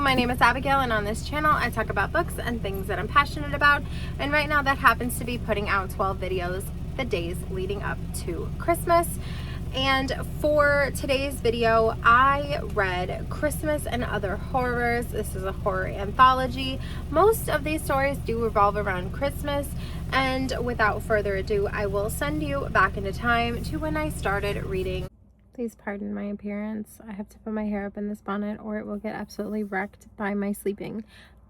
my name is Abigail, and on this channel I talk about books and things that I'm passionate about, and right now that happens to be putting out 12 videos the days leading up to Christmas. And for today's video, I read Christmas and Other Horrors. This is a horror anthology. Most of these stories do revolve around Christmas, and without further ado, I will send you back into time to when I started reading. Please pardon my appearance. I have to put my hair up in this bonnet or it will get absolutely wrecked by my sleeping.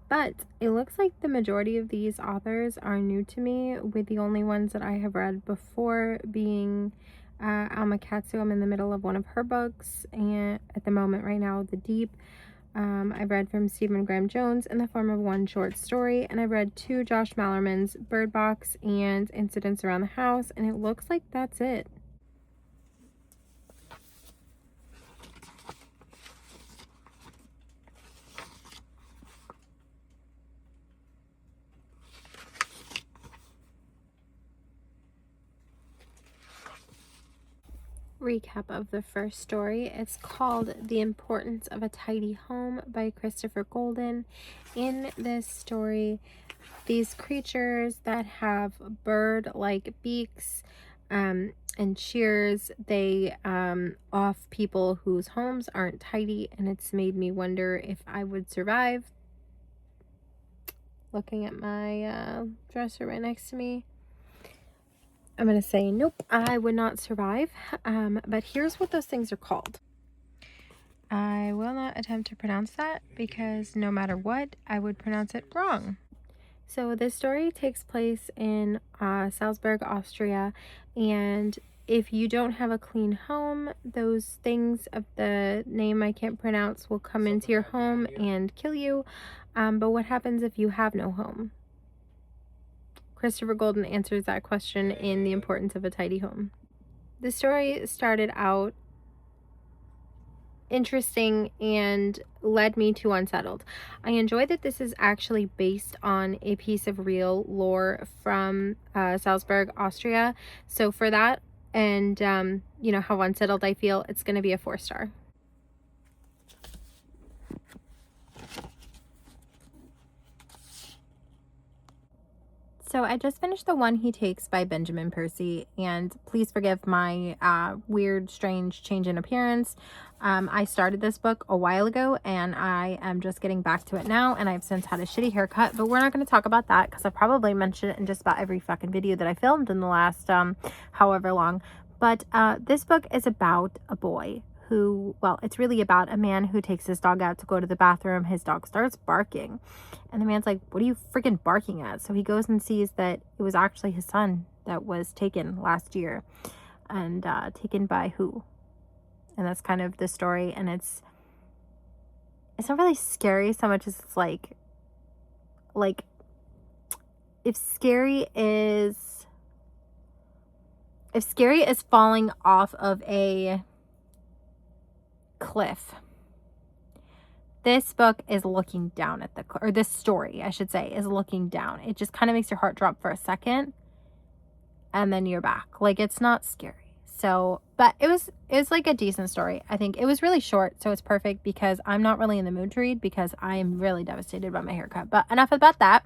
But it looks like the majority of these authors are new to me, with the only ones that I have read before being Alma Katsu. I'm in the middle of one of her books, and at the moment right now, The Deep. I've read from Stephen Graham Jones in the form of one short story, and I've read 2 Josh Malerman's Bird Box and Incidents Around the House, and it looks like that's it. Recap of the first story. It's called The Importance of a Tidy Home by Christopher Golden. In this story, these creatures that have bird-like beaks and shears, they off people whose homes aren't tidy, and it's made me wonder if I would survive. Looking at my dresser right next to me, I'm going to say, nope, I would not survive. But here's what those things are called. I will not attempt to pronounce that because no matter what, I would pronounce it wrong. So this story takes place in Salzburg, Austria. And if you don't have a clean home, those things of the name I can't pronounce will come into your home and kill you. But what happens if you have no home? Christopher Golden answers that question in The Importance of a Tidy Home. The story started out interesting and led me to unsettled. I enjoy that this is actually based on a piece of real lore from Salzburg, Austria. So for that, and you know how unsettled I feel, it's going to be a 4-star. So I just finished The One He Takes by Benjamin Percy, and please forgive my weird, strange change in appearance. I started this book a while ago, and I am just getting back to it now, and I've since had a shitty haircut, but we're not going to talk about that because I've probably mentioned it in just about every fucking video that I filmed in the last however long. But this book is about a boy who, well, it's really about a man who takes his dog out to go to the bathroom. His dog starts barking, and the man's like, what are you freaking barking at? So he goes and sees that it was actually his son that was taken last year. And taken by who? And that's kind of the story. And it's not really scary so much as it's like if scary is falling off of a cliff, this book is looking down at the, or this story I should say is looking down. It just kind of makes your heart drop for a second, and then you're back. Like, it's not scary. So, but it was like a decent story. I think it was really short, so it's perfect because I'm not really in the mood to read because I am really devastated by my haircut. But enough about that.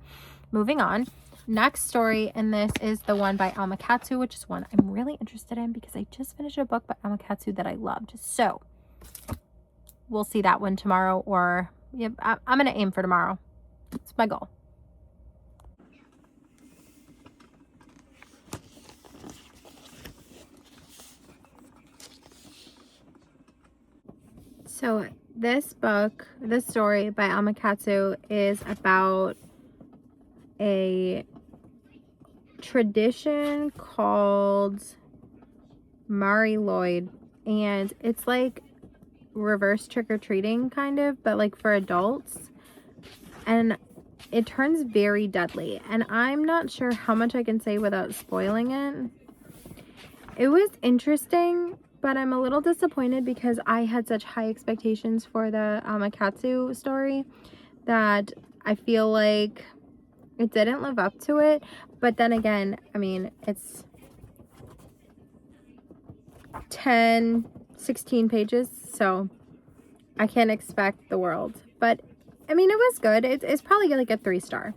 Moving on. Next story in this is the one by Alma Katsu, which is one I'm really interested in because I just finished a book by Alma Katsu that I loved. So we'll see that one tomorrow, or yep, I'm going to aim for tomorrow. It's my goal. So this story by Alma Katsu is about a tradition called Mari Lloyd, and it's like reverse trick-or-treating kind of, but like for adults, and it turns very deadly, and I'm not sure how much I can say without spoiling it. It was interesting, but I'm a little disappointed because I had such high expectations for the Alma Katsu story that I feel like it didn't live up to it. But then again, I mean, it's 16 pages, so I can't expect the world. But I mean, it was good. It's probably like a 3-star.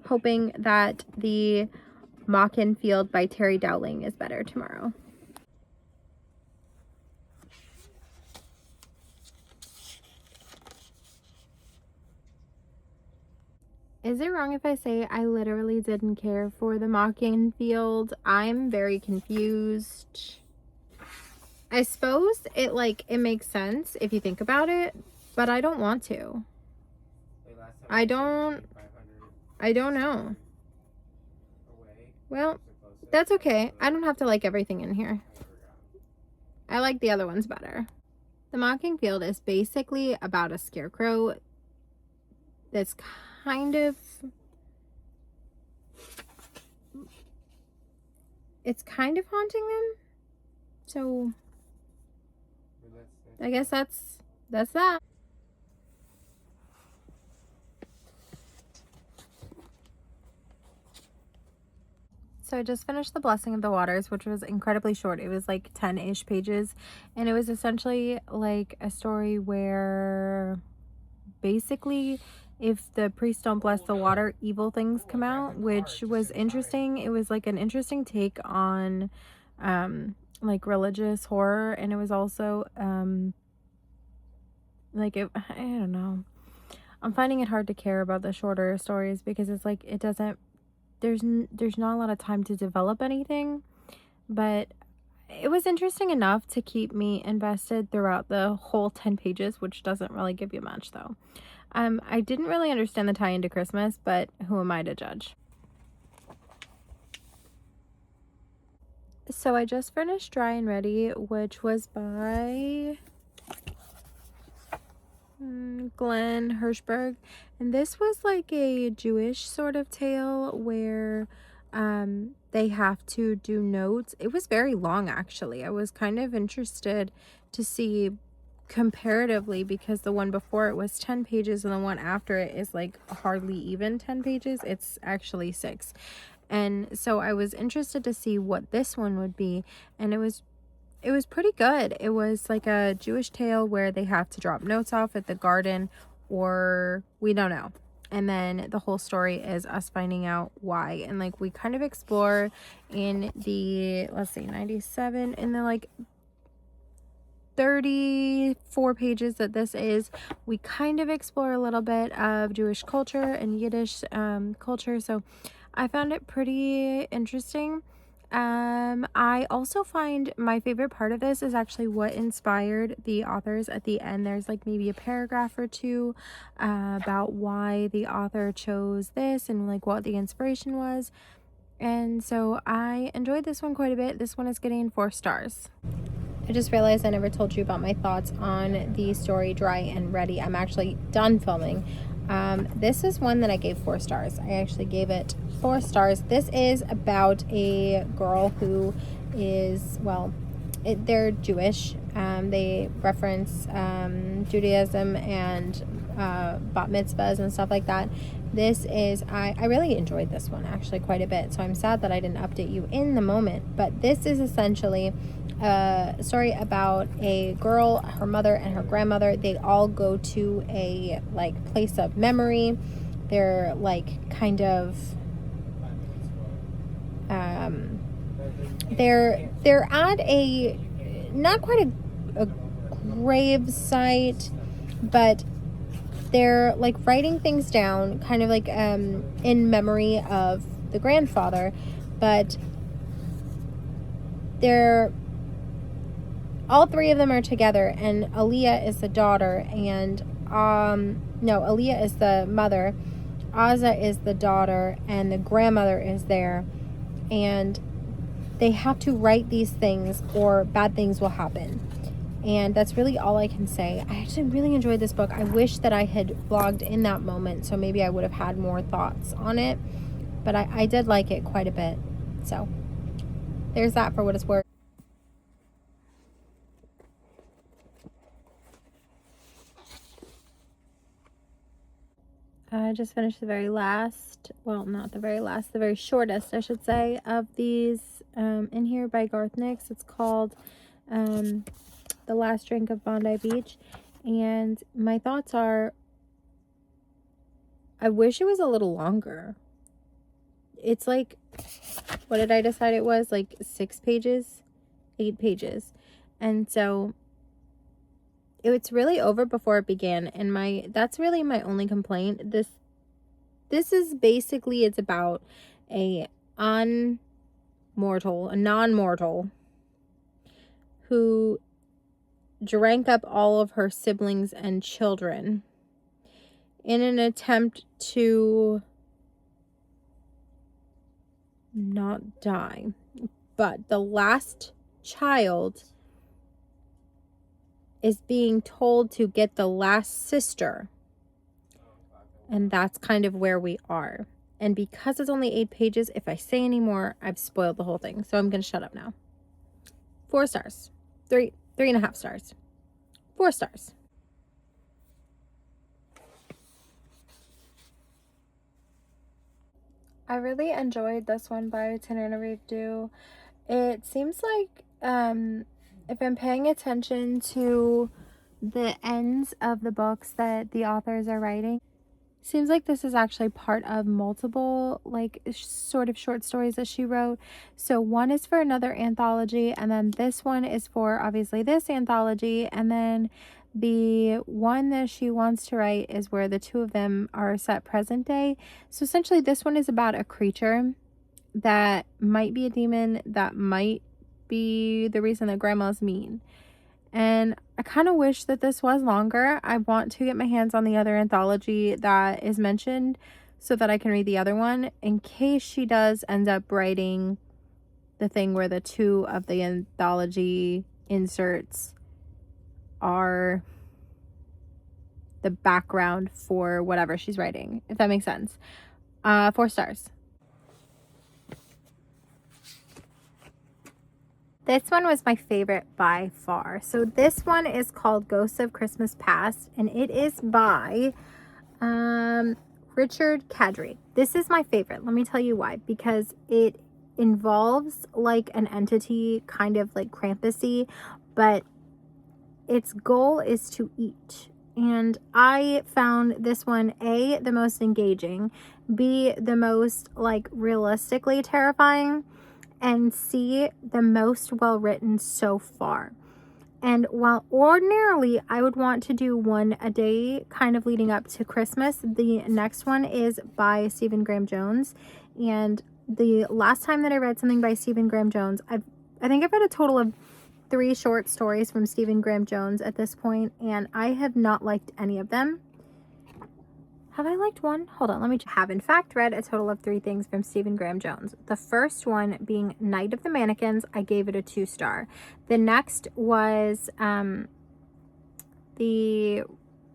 Hoping that the Mock-In Field by Terry Dowling is better tomorrow. Is it wrong if I say I literally didn't care for the Mock-In Field? I'm very confused. I suppose it makes sense if you think about it, but I don't want to. I don't know. Well, that's okay. I don't have to like everything in here. I like the other ones better. The Mocking Field is basically about a scarecrow that's kind of, it's kind of haunting them. So I guess that's that. So I just finished The Blessing of the Waters, which was incredibly short. It was like 10-ish pages, and it was essentially like a story where basically if the priests don't bless the water, evil things come out, which was interesting. It was like an interesting take on like religious horror, and it was also I don't know. I'm finding it hard to care about the shorter stories because it's like it doesn't, there's not a lot of time to develop anything, but it was interesting enough to keep me invested throughout the whole 10 pages, which doesn't really give you much though. I didn't really understand the tie into Christmas, but who am I to judge? So I just finished Dry and Ready, which was by Glenn Hirschberg, and this was like a Jewish sort of tale where they have to do notes. It was very long, actually. I was kind of interested to see comparatively because the one before it was 10 pages and the one after it is like hardly even 10 pages. It's actually 6. And so I was interested to see what this one would be, and it was pretty good. It was like a Jewish tale where they have to drop notes off at the garden, or we don't know. And then the whole story is us finding out why. And like we kind of explore in the, let's see, 97, in the like 34 pages that this is, we kind of explore a little bit of Jewish culture and Yiddish culture. So I found it pretty interesting. I also find my favorite part of this is actually what inspired the authors at the end. There's like maybe a paragraph or two about why the author chose this and like what the inspiration was. And so I enjoyed this one quite a bit. This one is getting 4 stars. I just realized I never told you about my thoughts on the story Dry and Ready. I'm actually done filming. This is one that I gave 4 stars. I actually gave it 4 stars. This is about a girl who is, well, they're Jewish. They reference Judaism and bat mitzvahs and stuff like that. This is, I really enjoyed this one actually quite a bit. So I'm sad that I didn't update you in the moment. But this is essentially a story about a girl, her mother, and her grandmother. They all go to a like place of memory. They're like kind of they're at a not quite a grave site, but they're like writing things down kind of like in memory of the grandfather, but they're all 3 of them are together, and Aaliyah is the daughter, and no, Aaliyah is the mother, Aza is the daughter, and the grandmother is there, and they have to write these things or bad things will happen. And that's really all I can say. I actually really enjoyed this book. I wish that I had vlogged in that moment, so maybe I would have had more thoughts on it, but I did like it quite a bit. So there's that for what it's worth. I just finished the very last, well, not the very last, the very shortest, I should say, of these in here by Garth Nix. It's called The Last Drink of Bondi Beach. And my thoughts are, I wish it was a little longer. It's like, what did I decide it was? Like 6 pages, 8 pages. And so it's really over before it began. And that's really my only complaint. This is basically, it's about a non-mortal who drank up all of her siblings and children in an attempt to not die. But the last child is being told to get the last sister. And that's kind of where we are. And because it's only 8 pages, if I say any more, I've spoiled the whole thing. So I'm going to shut up now. 4 stars. 3.5 stars. 4 stars. I really enjoyed this one by Tenerife Dew. It seems like if I'm paying attention to the ends of the books that the authors are writing, seems like this is actually part of multiple like sort of short stories that she wrote. So one is for another anthology, and then this one is for obviously this anthology, and then the one that she wants to write is where the two of them are set present day. So essentially this one is about a creature that might be a demon, that might be the reason that grandma's mean. And I kind of wish that this was longer. I want to get my hands on the other anthology that is mentioned so that I can read the other one in case she does end up writing the thing where the two of the anthology inserts are the background for whatever she's writing, if that makes sense. 4 stars. This one was my favorite by far. So this one is called Ghosts of Christmas Past, and it is by Richard Kadrey. This is my favorite. Let me tell you why. Because it involves like an entity, kind of like Krampus-y, but its goal is to eat. And I found this one, A, the most engaging, B, the most like realistically terrifying, and C, the most well written so far. And while ordinarily I would want to do one a day kind of leading up to Christmas, the next one is by Stephen Graham Jones. And the last time that I read something by Stephen Graham Jones, I think I've read a total of 3 short stories from Stephen Graham Jones at this point, and I have not liked any of them. Have I liked one? Hold on, let me have in fact read a total of 3 things from Stephen Graham Jones. The first one being Night of the Mannequins. I gave it a 2 star. The next was the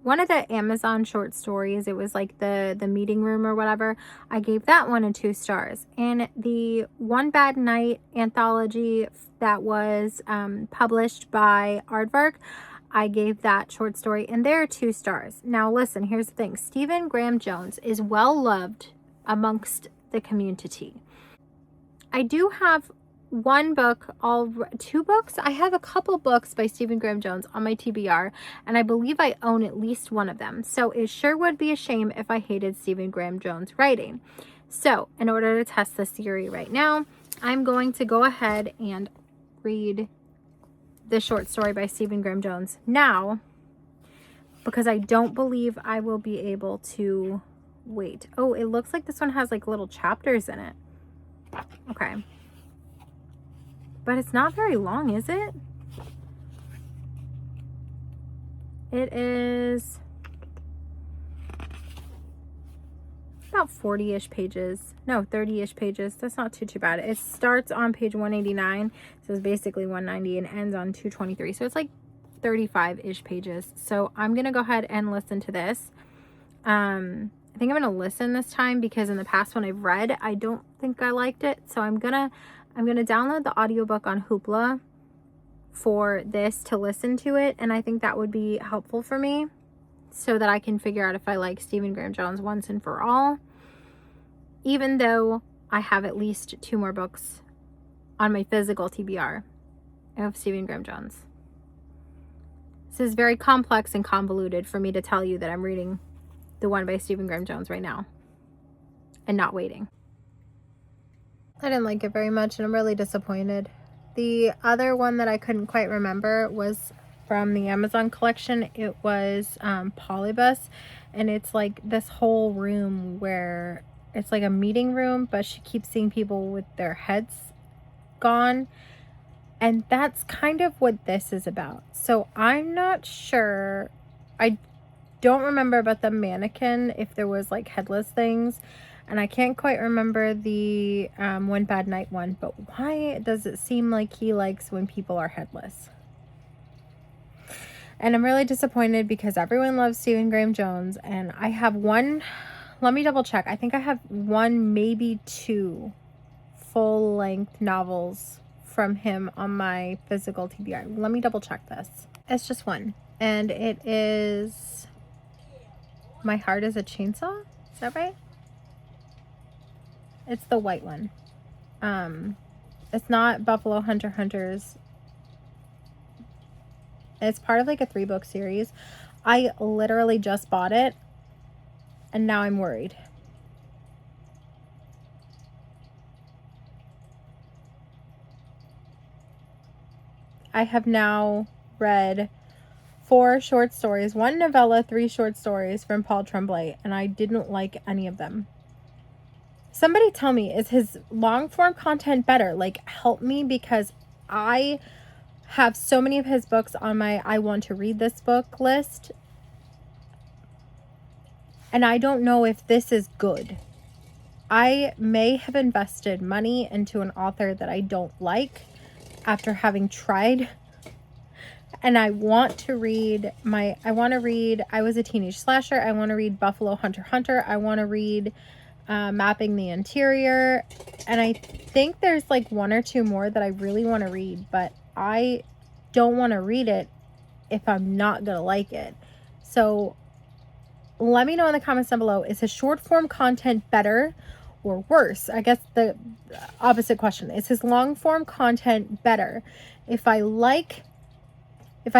one of the Amazon short stories. It was like the meeting room or whatever. I gave that one a 2 stars. And the One Bad Night anthology that was published by Aardvark, I gave that short story, and there are 2 stars. Now listen, here's the thing. Stephen Graham Jones is well loved amongst the community. I do have 2 books. I have a couple books by Stephen Graham Jones on my TBR, and I believe I own at least one of them. So it sure would be a shame if I hated Stephen Graham Jones writing. So in order to test this theory right now, I'm going to go ahead and read the short story by Stephen Graham Jones now, because I don't believe I will be able to wait. Oh, it looks like this one has like little chapters in it. Okay. But it's not very long, is it? It is about 40-ish pages. No, 30-ish pages. That's not too bad. It starts on page 189, so it's basically 190, and ends on 223. So it's like 35-ish pages. So I'm going to go ahead and listen to this. I think I'm going to listen this time because in the past when I've read, I don't think I liked it. So I'm going to download the audiobook on Hoopla for this to listen to it, and I think that would be helpful for me so that I can figure out if I like Stephen Graham Jones once and for all, even though I have at least 2 more books on my physical TBR of Stephen Graham Jones. This is very complex and convoluted for me to tell you that I'm reading the one by Stephen Graham Jones right now and not waiting. I didn't like it very much, and I'm really disappointed. The other one that I couldn't quite remember was from the Amazon collection. It was Polybus, and it's like this whole room where it's like a meeting room, but she keeps seeing people with their heads gone, and that's kind of what this is about. So I'm not sure. I don't remember about the mannequin, if there was like headless things, and I can't quite remember the One Bad Night one, but why does it seem like he likes when people are headless? And I'm really disappointed because everyone loves Stephen Graham Jones, and I have one, let me double check, I think I have one, maybe two full-length novels from him on my physical TBR. Let me double check this. It's just one, and it is My Heart is a Chainsaw. Is that right? It's the white one. It's not Buffalo Hunter Hunters. It's part of like a 3-book series. I literally just bought it, and now I'm worried. I have now read 4 short stories, 1 novella, 3 short stories from Paul Tremblay, and I didn't like any of them. Somebody tell me, is his long form content better? Like, help me, because I have so many of his books on my I want to read this book list, and I don't know if this is good. I may have invested money into an author that I don't like after having tried, and I want to read I Was a Teenage Slasher, I want to read Buffalo Hunter Hunter, I want to read Mapping the Interior, and I think there's like 1 or 2 more that I really want to read, but I don't want to read it if I'm not gonna like it. So let me know in the comments down below, is his short form content better or worse? I guess the opposite question, is his long form content better? If I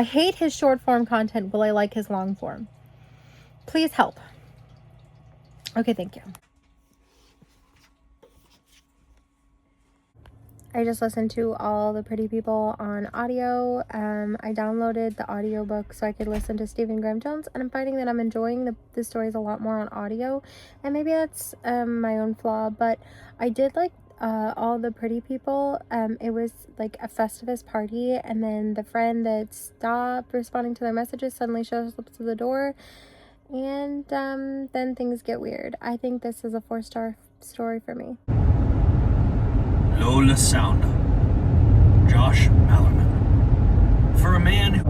hate his short form content, will I like his long form? Please help. Okay, thank you. I just listened to All the Pretty People on audio. I downloaded the audiobook so I could listen to Stephen Graham Jones, and I'm finding that I'm enjoying the stories a lot more on audio, and maybe that's my own flaw, but I did like All the Pretty People. It was like a Festivus party, and then the friend that stopped responding to their messages suddenly shows up to the door, and then things get weird. I think this is a 4-star story for me. Lola Sound, Josh Mallerman. For a man who...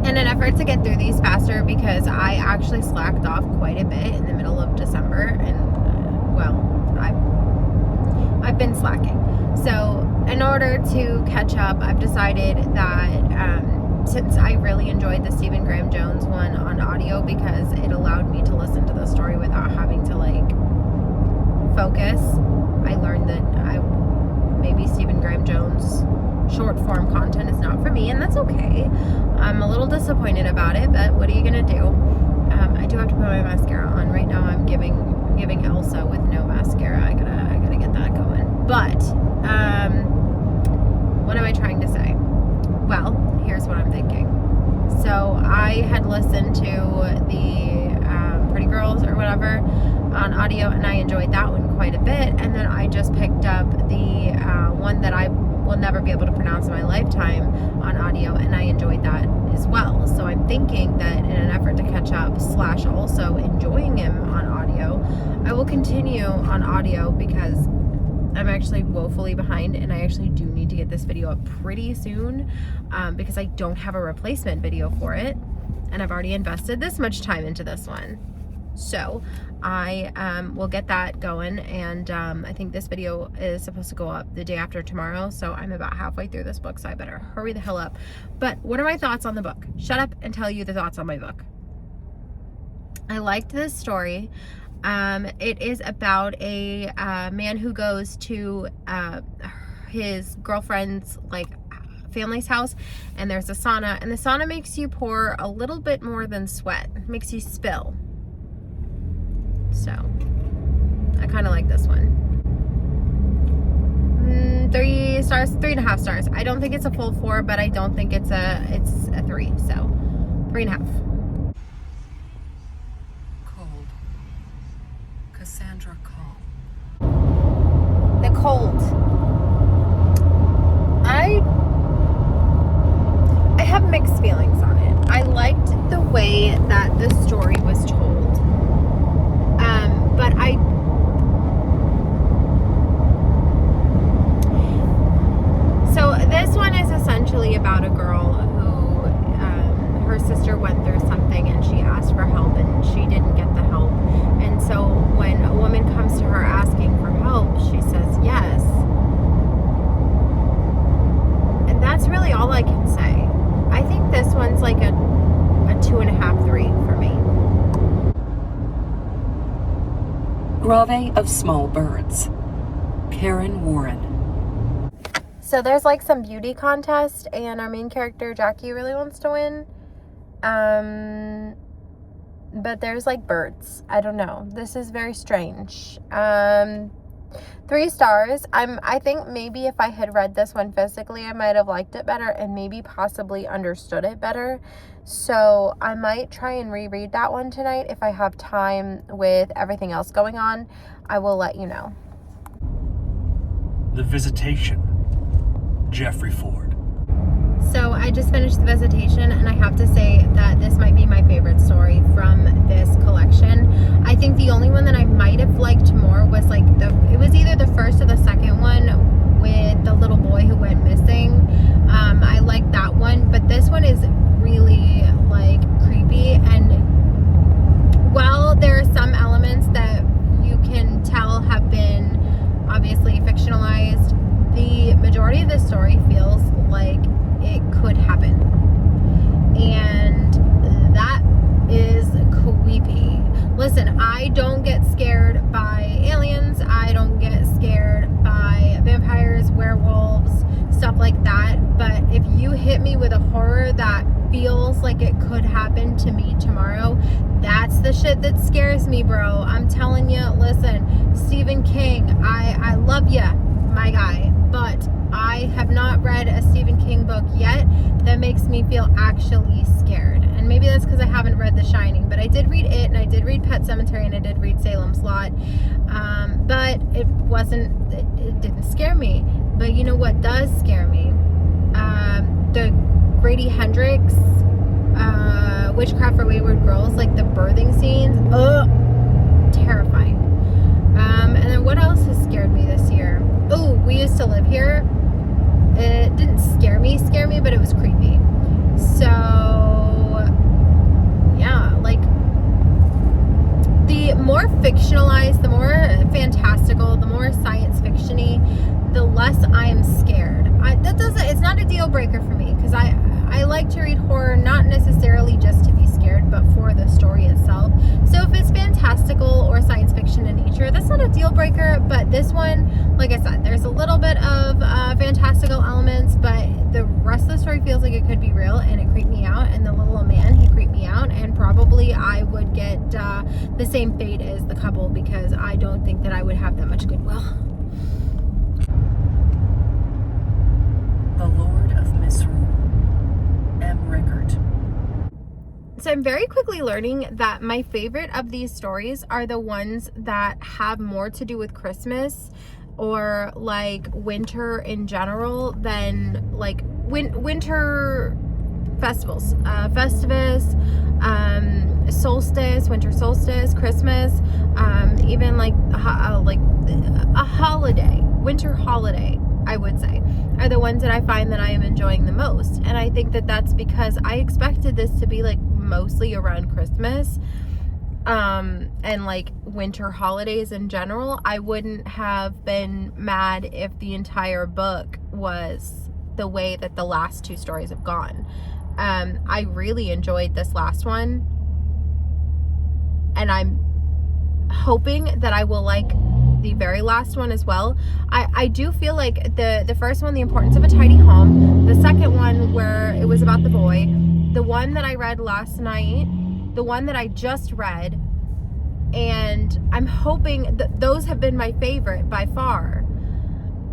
In an effort to get through these faster, because I actually slacked off quite a bit in the middle of December, and well, I've been slacking. So in order to catch up, I've decided that since I really enjoyed the Stephen Graham Jones one on audio, because it allowed me to listen to the story without having to like focus, I learned that maybe Stephen Graham Jones short form content is not for me, and that's okay. I'm a little disappointed about it, but what are you gonna do? I do have to put my mascara on. Right now I'm giving Elsa with no mascara. I gotta get that going. But what am I trying to say? Well, here's what I'm thinking. So I had listened to the Pretty Girls or whatever on audio, and I enjoyed that one quite a bit, and then I just picked up the one that I will never be able to pronounce in my lifetime on audio, and I enjoyed that as well. So I'm thinking that in an effort to catch up / also enjoying him on audio, I will continue on audio, because I'm actually woefully behind, and I actually do need to get this video up pretty soon, because I don't have a replacement video for it, and I've already invested this much time into this one. So I will get that going, and I think this video is supposed to go up the day after tomorrow, so I'm about halfway through this book, so I better hurry the hell up. But what are my thoughts on the book? Shut up and tell you the thoughts on my book. I liked this story. It is about a man who goes to his girlfriend's like family's house, and there's a sauna, and the sauna makes you pour a little bit more than sweat. It makes you spill. So I kind of like this one. 3 stars, 3.5 stars. I don't think it's a full 4, but I don't think it's a 3. So 3.5. Cold. Cassandra Call. The Cold. I have mixed feelings on it. I liked the way that the story was told. But so this one is essentially about a girl who her sister went through something and she asked for help and she didn't get the help. And so when a woman comes to her asking for help, she says yes. And that's really all I can say. I think this one's like a 2.5, 3 for me. Grave of Small Birds. Karen Warren. So there's like some beauty contest and our main character Jackie really wants to win. But there's like birds. I don't know. This is very strange. 3 stars. I think maybe if I had read this one physically, I might have liked it better and maybe possibly understood it better. So I might try and reread that one tonight if I have time with everything else going on. I will let you know. The Visitation. Jeffrey Ford. So I just finished The Visitation and I have to say that this might be my favorite story from this collection. I think the only one that I might have liked more was like it was either the first or the second one with the little boy who went missing. I liked that one, but this one is really like creepy, and while there are some elements that you can tell have been obviously fictionalized, the majority of the story feels like it could happen, and that is creepy. Listen, I don't get scared by aliens, I don't get scared by vampires, werewolves, stuff like that, but if you hit me with a horror that feels like it could happen to me tomorrow, that's the shit that scares me, bro. I'm telling you. Listen, Stephen King, I love ya, my guy, but I have not read a Stephen King book yet that makes me feel actually scared. And maybe that's because I haven't read The Shining, but I did read it, and I did read Pet Sematary, and I did read Salem's Lot. But it didn't scare me. But you know what does scare me? The Grady Hendrix Witchcraft for Wayward Girls, like the birthing scenes. Ugh, terrifying. And then what else has scared me this year? Oh, We Used to Live Here. It didn't scare me, but it was creepy. So, yeah, like, the more fictionalized, the more fantastical, the more science fiction-y, the less I am scared. It's not a deal breaker for me, because I like to read horror, not necessarily just to be scared, but for the story itself. So if it's fantastical or science fiction in nature, that's not a deal breaker. But this one, like I said, there's a little bit of fantastical elements, but the rest of the story feels like it could be real, and it creeped me out. And the little man, he creeped me out, and probably I would get the same fate as the couple, because I don't think that I would have that much goodwill. The Lord of Misrule. M. Rickert. So I'm very quickly learning that my favorite of these stories are the ones that have more to do with Christmas or like winter in general than like winter festivals, Festivus, solstice, winter solstice, Christmas, even like a holiday, winter holiday, I would say, are the ones that I find that I am enjoying the most. And I think that that's because I expected this to be like mostly around Christmas, and like winter holidays in general. I wouldn't have been mad if the entire book was the way that the last 2 stories have gone. I really enjoyed this last one, and I'm hoping that I will like the very last one as well. I do feel like the first one, The Importance of a Tidy Home, the second one where it was about the boy, the one that I read last night, the one that I just read, And I'm hoping that those have been my favorite by far.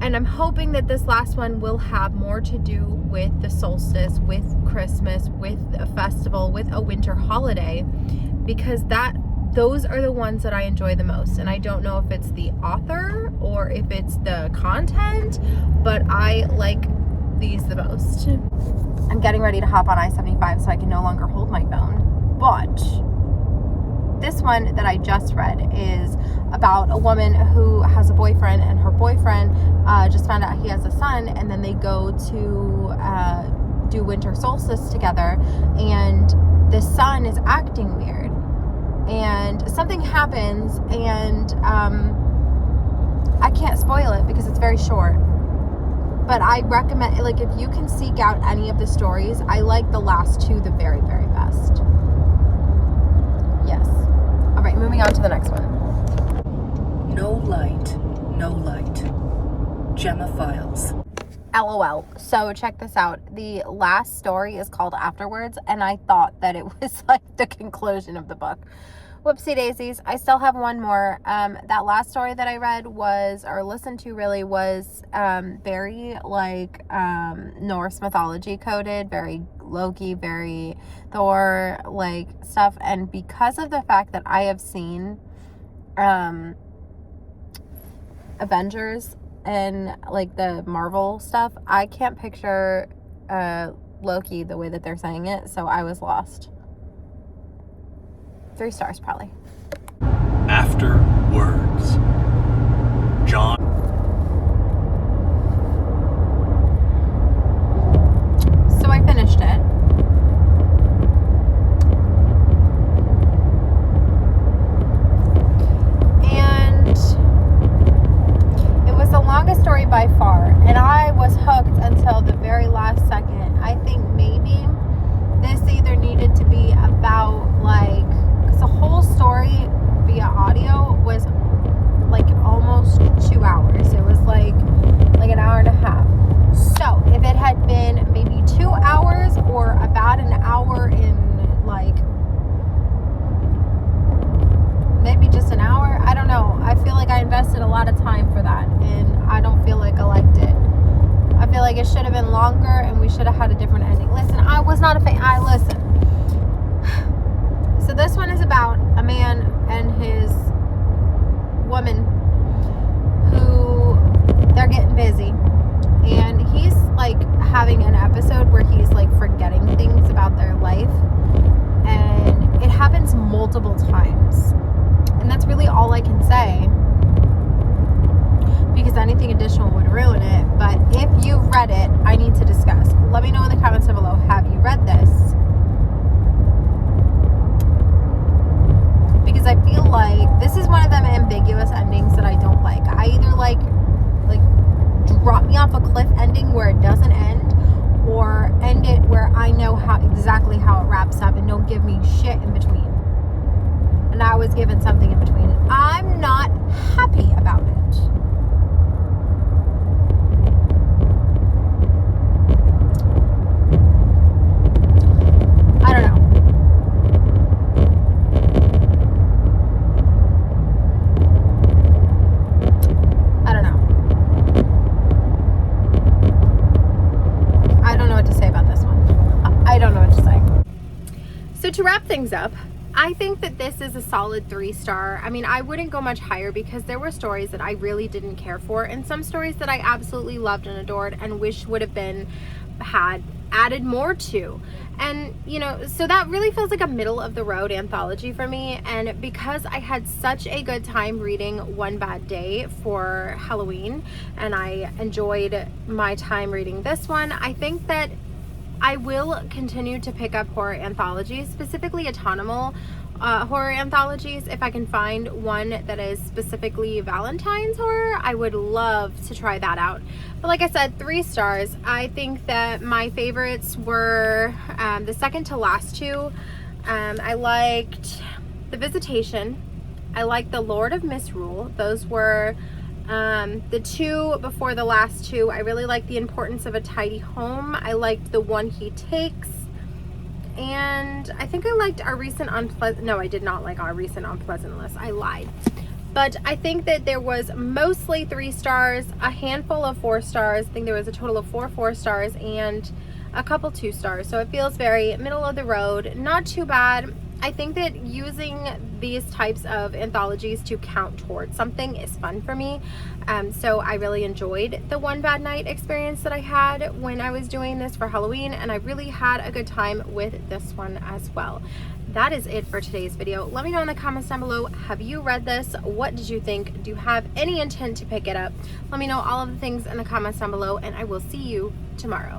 And I'm hoping that this last one will have more to do with the solstice, with Christmas, with a festival, with a winter holiday, because those are the ones that I enjoy the most. And I don't know if it's the author or if it's the content, but I like these the most. I'm getting ready to hop on I-75 so I can no longer hold my phone. But this one that I just read is about a woman who has a boyfriend, and her boyfriend just found out he has a son, and then they go to do winter solstice together, and the son is acting weird, and something happens, and I can't spoil it because it's very short, but I recommend, like, if you can seek out any of the stories, I like the last two the very, very best. Yes. All right, moving on to the next one. No light, no light. Gemma Files. LOL. So check this out. The last story is called Afterwards, and I thought that it was like the conclusion of the book. Whoopsie daisies. I still have one more. That last story that I read listened to was very like Norse mythology coded, very Loki, very Thor like stuff. And because of the fact that I have seen Avengers and like the Marvel stuff, I can't picture Loki the way that they're saying it, so I was lost. 3 stars probably. Afterwards. John. So I finished it. And it was the longest story by far. And I was hooked until the very last second. I think maybe this either needed to be about like, the whole story via audio was like almost 2 hours. It was like an hour and a half. So if it had been maybe 2 hours or about an hour in like maybe just an hour, I don't know. I feel like I invested a lot of time for that, and I don't feel like I liked it. I feel like it should have been longer, and we should have had a different ending. Listen, I was not a fan. Listen. So this one is about a man and his woman who they're getting busy, and he's like having an episode where he's like forgetting things about their life, and it happens multiple times, and that's really all I can say because anything additional would ruin it. But if you've read it, I need to discuss. Let me know in the comments down below, have you read this? Because I feel like this is one of them ambiguous endings that I don't like. I either like drop me off a cliff ending where it doesn't end, or end it where I know exactly how it wraps up and don't give me shit in between. And I was given something in between. I'm not happy about it. I don't know. So to wrap things up, I think that this is a solid 3-star. I mean, I wouldn't go much higher because there were stories that I really didn't care for, and some stories that I absolutely loved and adored and wish would have had added more to. And, you know, so that really feels like a middle of the road anthology for me. And because I had such a good time reading One Bad Day for Halloween, and I enjoyed my time reading this one, I think that I will continue to pick up horror anthologies, specifically autonomous horror anthologies. If I can find one that is specifically Valentine's horror, I would love to try that out. But like I said, 3 stars. I think that my favorites were the second to last 2. I liked The Visitation. I liked The Lord of Misrule. Those were the 2 before the last 2. I really liked The Importance of a Tidy Home. I liked The One He Takes. And I think I liked our recent unpleasant, no, I did not like our recent unpleasant list. I lied. But I think that there was mostly 3 stars, a handful of 4 stars. I think there was a total of 4 stars and a couple 2 stars. So it feels very middle of the road, not too bad. I think that using these types of anthologies to count towards something is fun for me. So I really enjoyed the One Bad Night experience that I had when I was doing this for Halloween, and I really had a good time with this one as well. That is it for today's video. Let me know in the comments down below, have you read this? What did you think? Do you have any intent to pick it up? Let me know all of the things in the comments down below, and I will see you tomorrow.